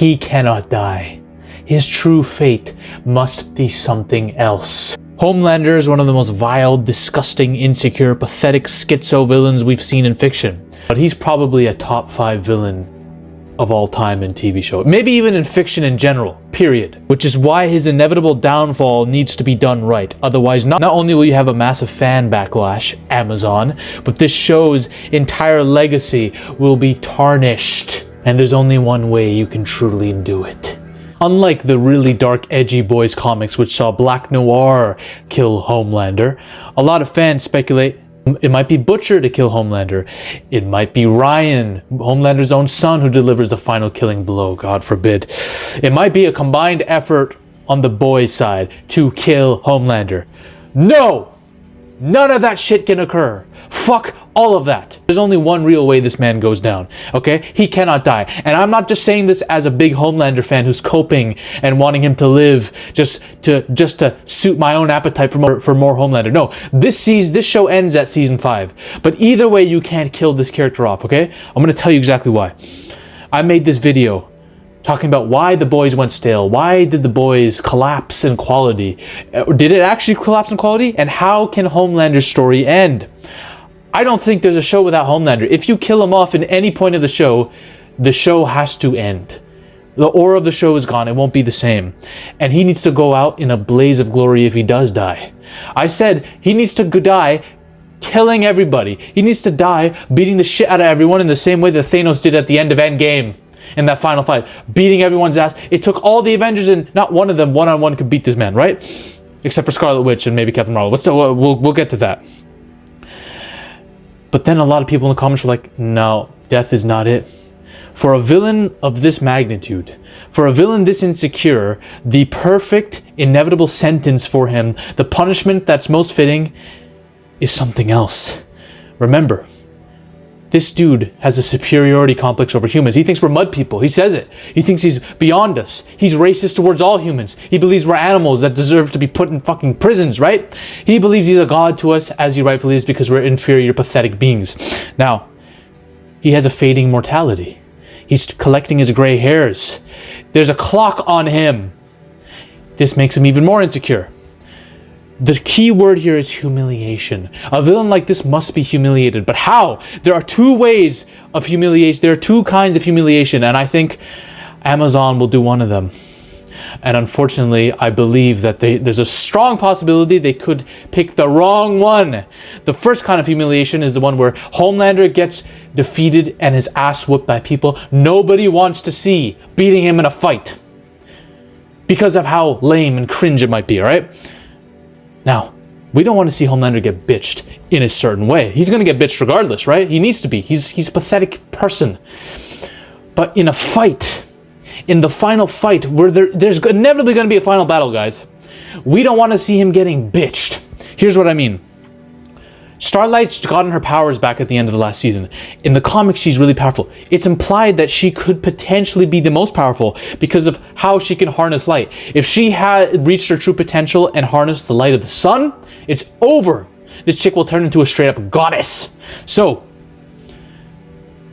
He cannot die. His true fate must be something else. Homelander is one of the most vile, disgusting, insecure, pathetic schizo villains we've seen in fiction. But he's probably a top 5 villain of all time in TV show. Maybe even in fiction in general, period. Which is why his inevitable downfall needs to be done right. Otherwise, not only will you have a massive fan backlash, Amazon, but this show's entire legacy will be tarnished. And there's only one way you can truly do it. Unlike the really dark, edgy boys comics which saw Black Noir kill Homelander, a lot of fans speculate it might be Butcher to kill Homelander. It might be Ryan, Homelander's own son, who delivers the final killing blow, God forbid. It might be a combined effort on the boys' side to kill Homelander. No! None of that shit can occur. Fuck all of that. There's only one real way this man goes down, okay? He cannot die. And I'm not just saying this as a big Homelander fan who's coping and wanting him to live just to suit my own appetite for more Homelander. No, this show ends at season 5. But either way, you can't kill this character off, okay? I'm gonna tell you exactly why. I made this video talking about why the boys went stale. Why did the boys collapse in quality? Did it actually collapse in quality? And how can Homelander's story end? I don't think there's a show without Homelander. If you kill him off in any point of the show has to end. The aura of the show is gone. It won't be the same. And he needs to go out in a blaze of glory if he does die. I said he needs to die killing everybody. He needs to die beating the shit out of everyone in the same way that Thanos did at the end of Endgame. In that final fight, beating everyone's ass. It took all the Avengers and not one of them one-on-one could beat this man, right? Except for Scarlet Witch and maybe Captain Marvel. But still, we'll get to that. But then a lot of people in the comments were like, no, death is not it. For a villain of this magnitude, for a villain this insecure, the perfect, inevitable sentence for him, the punishment that's most fitting, is something else. Remember, this dude has a superiority complex over humans. He thinks we're mud people. He says it. He thinks he's beyond us. He's racist towards all humans. He believes we're animals that deserve to be put in fucking prisons, right? He believes he's a god to us, as he rightfully is, because we're inferior, pathetic beings. Now, he has a fading mortality. He's collecting his gray hairs. There's a clock on him. This makes him even more insecure. The key word here is humiliation. A villain like this must be humiliated. But how? There are two ways of humiliation. There are two kinds of humiliation. And I think Amazon will do one of them. And unfortunately, I believe that there's a strong possibility they could pick the wrong one. The first kind of humiliation is the one where Homelander gets defeated and his ass whooped by people nobody wants to see, beating him in a fight. Because of how lame and cringe it might be, all right? Now, we don't want to see Homelander get bitched in a certain way. He's going to get bitched regardless, right? He needs to be. He's a pathetic person. But in a fight, in the final fight, where there's inevitably going to be a final battle, guys, we don't want to see him getting bitched. Here's what I mean. Starlight's gotten her powers back at the end of the last season. In the comics, she's really powerful. It's implied that she could potentially be the most powerful because of how she can harness light. If she had reached her true potential and harnessed the light of the sun, it's over. This chick will turn into a straight-up goddess. So,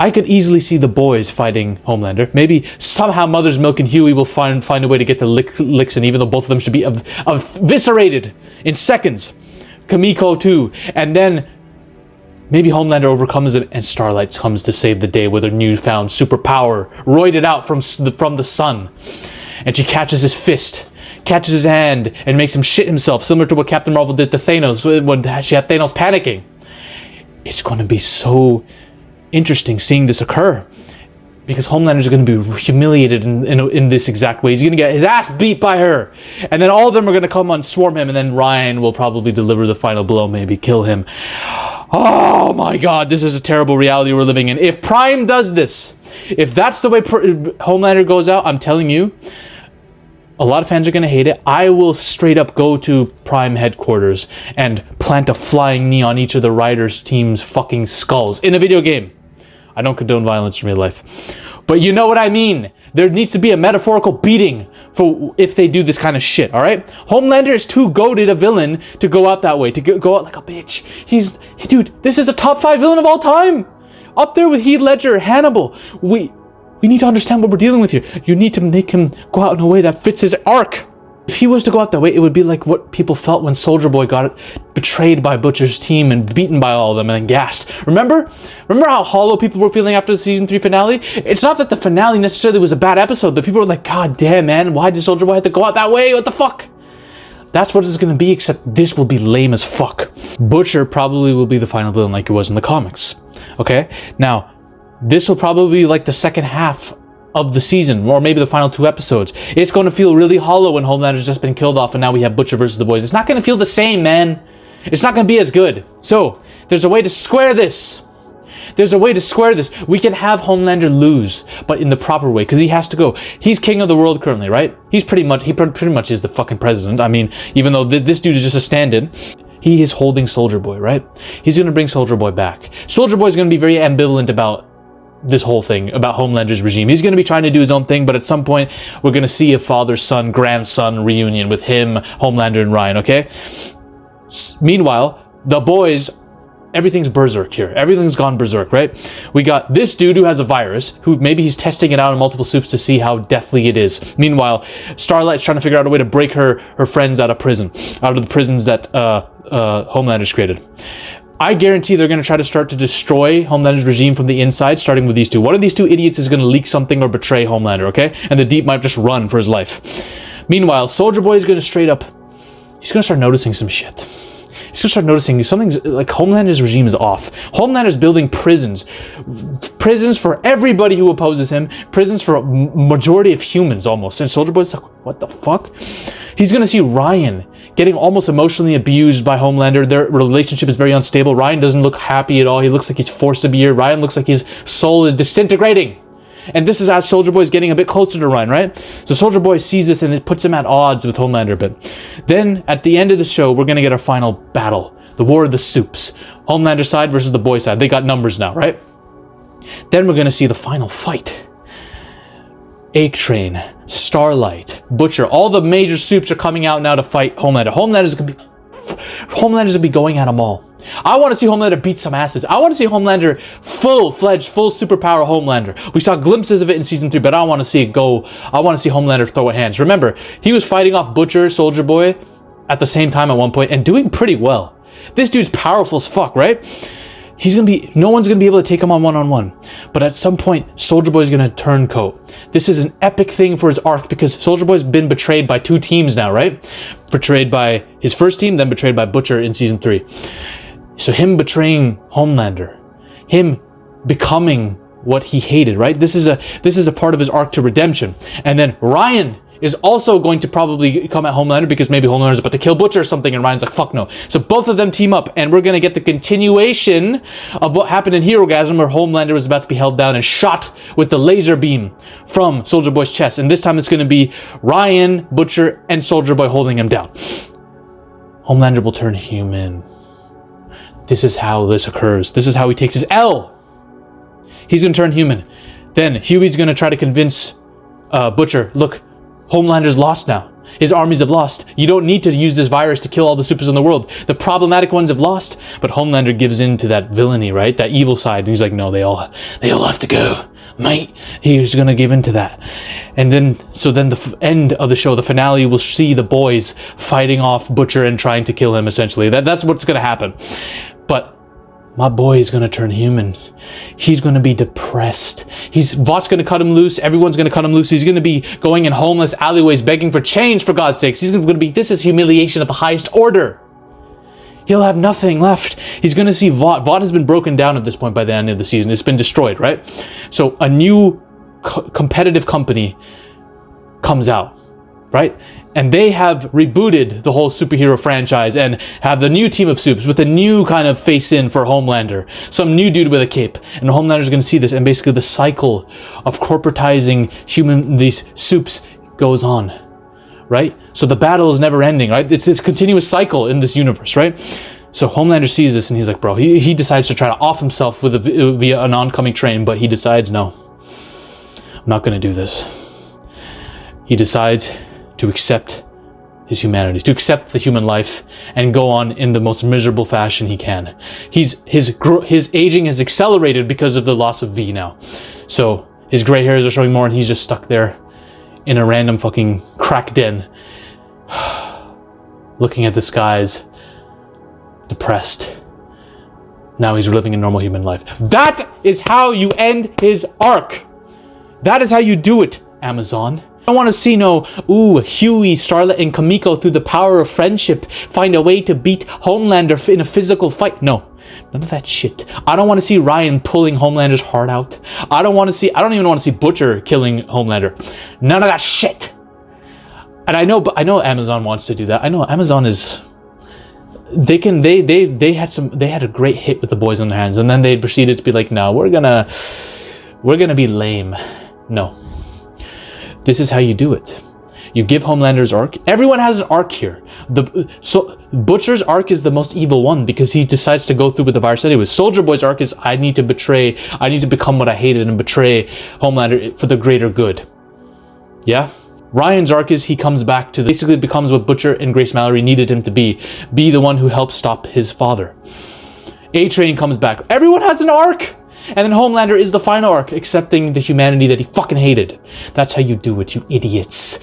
I could easily see the boys fighting Homelander. Maybe somehow Mother's Milk and Huey will find a way to get the licks in, even though both of them should be eviscerated in seconds. Kamiko too, and then maybe Homelander overcomes it and Starlight comes to save the day with her newfound superpower, roided out from the sun. And she catches his fist, catches his hand, and makes him shit himself, similar to what Captain Marvel did to Thanos when she had Thanos panicking. It's going to be so interesting seeing this occur. Because Homelander's going to be humiliated in this exact way. He's going to get his ass beat by her. And then all of them are going to come and swarm him. And then Ryan will probably deliver the final blow, maybe kill him. Oh my God, this is a terrible reality we're living in. If Prime does this, if that's the way Homelander goes out, I'm telling you, a lot of fans are going to hate it. I will straight up go to Prime headquarters and plant a flying knee on each of the writers' team's fucking skulls in a video game. I don't condone violence in real life. But you know what I mean. There needs to be a metaphorical beating for if they do this kind of shit, all right? Homelander is too goated a villain to go out that way, to go out like a bitch. Dude, this is a top 5 villain of all time. Up there with Heath Ledger, Hannibal. We need to understand what we're dealing with here. You need to make him go out in a way that fits his arc. If he was to go out that way, it would be like what people felt when Soldier Boy got betrayed by Butcher's team and beaten by all of them and then gassed. Remember how hollow people were feeling after the season 3 finale? It's not that the finale necessarily was a bad episode, but people were like, God damn, man, why did Soldier Boy have to go out that way? What the fuck? That's what it's going to be, except this will be lame as fuck. Butcher probably will be the final villain like it was in the comics. Okay? Now, this will probably be like the second half of the season, or maybe the final 2 episodes. It's going to feel really hollow when Homelander's just been killed off and now we have Butcher versus the boys. It's not going to feel the same, man. It's not going to be as good. So, there's a way to square this. There's a way to square this. We can have Homelander lose, but in the proper way, because he has to go. He's king of the world currently, right? He pretty much is the fucking president. I mean, even though this dude is just a stand-in, he is holding Soldier Boy, right? He's going to bring Soldier Boy back. Soldier Boy is going to be very ambivalent about this whole thing, about Homelander's regime. He's going to be trying to do his own thing, but at some point, we're going to see a father-son, grandson reunion with him, Homelander, and Ryan, okay? Meanwhile, the boys, everything's berserk here. Everything's gone berserk, right? We got this dude who has a virus, who maybe he's testing it out in multiple soups to see how deathly it is. Meanwhile, Starlight's trying to figure out a way to break her friends out of prison, out of the prisons that Homelander's created. I guarantee they're going to try to start to destroy Homelander's regime from the inside, starting with these two. One of these two idiots is going to leak something or betray Homelander, okay? And the Deep might just run for his life. Meanwhile, Soldier Boy is going to straight up... He's going to start noticing some shit. He's going to start noticing something's... Like, Homelander's regime is off. Homelander's building prisons. Prisons for everybody who opposes him. Prisons for a majority of humans, almost. And Soldier Boy's like, what the fuck? He's going to see Ryan getting almost emotionally abused by Homelander. Their relationship is very unstable. Ryan doesn't look happy at all. He looks like he's forced to be here. Ryan looks like his soul is disintegrating. And this is as Soldier Boy is getting a bit closer to Ryan, right? So Soldier Boy sees this and it puts him at odds with Homelander a bit. Then, at the end of the show, we're going to get our final battle. The War of the Soups. Homelander side versus the boy side. They got numbers now, right? Then we're going to see the final fight. A-Train, Starlight, Butcher, all the major soups are coming out now to fight Homelander. Homelander's gonna be going at them all. I want to see Homelander beat some asses. I want to see Homelander full-fledged, full superpower Homelander. We saw glimpses of it in season 3, but I want to see it go. I want to see Homelander throw hands. Remember, he was fighting off Butcher, Soldier Boy at the same time at one point and doing pretty well. This dude's powerful as fuck, right? No one's gonna be able to take him on one-on-one. But at some point, Soldier Boy's gonna turn coat. This is an epic thing for his arc because Soldier Boy's been betrayed by 2 teams now, right? Betrayed by his first team, then betrayed by Butcher in season 3. So him betraying Homelander, him becoming what he hated, right? This is a part of his arc to redemption. And then Ryan is also going to probably come at Homelander because maybe Homelander's about to kill Butcher or something and Ryan's like, fuck no. So both of them team up and we're going to get the continuation of what happened in Herogasm where Homelander was about to be held down and shot with the laser beam from Soldier Boy's chest. And this time it's going to be Ryan, Butcher, and Soldier Boy holding him down. Homelander will turn human. This is how this occurs. This is how he takes his L. He's going to turn human. Then Huey's going to try to convince Butcher, look, Homelander's lost now. His armies have lost. You don't need to use this virus to kill all the supers in the world. The problematic ones have lost. But Homelander gives in to that villainy, right? That evil side. And he's like, no, they all have to go. Mate, he's going to give in to that. And then, the end of the show, the finale, will see the boys fighting off Butcher and trying to kill him, essentially. That's what's going to happen. But my boy is going to turn human. He's going to be depressed. Vought's going to cut him loose. Everyone's going to cut him loose. He's going to be going in homeless alleyways begging for change, for God's sakes. He's going to be, this is humiliation of the highest order. He'll have nothing left. He's going to see Vought. Vought has been broken down at this point by the end of the season. It's been destroyed, right? So a new competitive company comes out, right? And they have rebooted the whole superhero franchise and have the new team of soups with a new kind of face-in for Homelander. Some new dude with a cape. And Homelander's going to see this, and basically the cycle of corporatizing these soups goes on, right? So the battle is never ending, right? It's this continuous cycle in this universe, right? So Homelander sees this and he's like, bro, he decides to try to off himself via an oncoming train, but he decides, no, I'm not going to do this. He decides to accept his humanity, to accept the human life and go on in the most miserable fashion he can. His aging has accelerated because of the loss of V now. So His gray hairs are showing more and he's just stuck there in a random fucking crack den. Looking at the skies. Depressed. Now he's living a normal human life. That is how you end his arc. That is how you do it, Amazon. I don't want to see no, Huey, Starlet, and Kamiko through the power of friendship find a way to beat Homelander in a physical fight. No, none of that shit. I don't want to see Ryan pulling Homelander's heart out. I don't even want to see Butcher killing Homelander. None of that shit. And I know Amazon wants to do that. I know Amazon is... They had a great hit with The Boys on their hands, and then they proceeded to be like, no, we're gonna be lame. No. This is how you do it. You give Homelander's arc. Everyone has an arc here. So Butcher's arc is the most evil one because he decides to go through with the virus anyway. Soldier Boy's arc is I need to become what I hated and betray Homelander for the greater good. Yeah? Ryan's arc is he comes back to basically becomes what Butcher and Grace Mallory needed him to be the one who helped stop his father. A-Train comes back. Everyone has an arc! And then Homelander is the final arc, accepting the humanity that he fucking hated. That's how you do it, you idiots.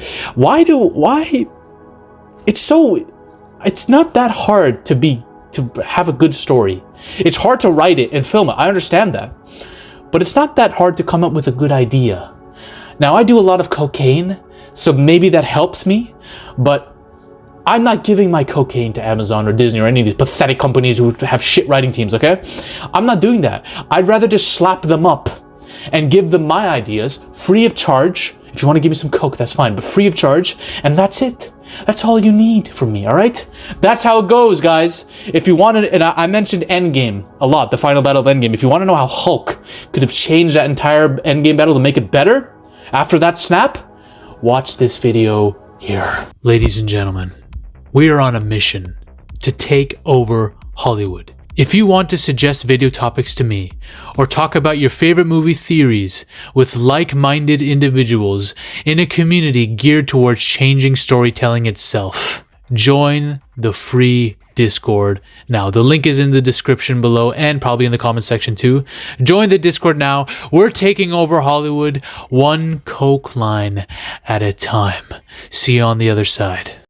It's not that hard to have a good story. It's hard to write it and film it, I understand that. But it's not that hard to come up with a good idea. Now, I do a lot of cocaine, so maybe that helps me, but I'm not giving my cocaine to Amazon or Disney or any of these pathetic companies who have shit writing teams, okay? I'm not doing that. I'd rather just slap them up and give them my ideas free of charge. If you want to give me some coke, that's fine, but free of charge, and that's it. That's all you need from me, all right? That's how it goes, guys. If you want to, and I mentioned Endgame a lot, the final battle of Endgame. If you want to know how Hulk could have changed that entire Endgame battle to make it better after that snap, watch this video here. Ladies and gentlemen, we are on a mission to take over Hollywood. If you want to suggest video topics to me, or talk about your favorite movie theories with like-minded individuals in a community geared towards changing storytelling itself, join the free Discord now. The link is in the description below and probably in the comment section too. Join the Discord now. We're taking over Hollywood one coke line at a time. See you on the other side.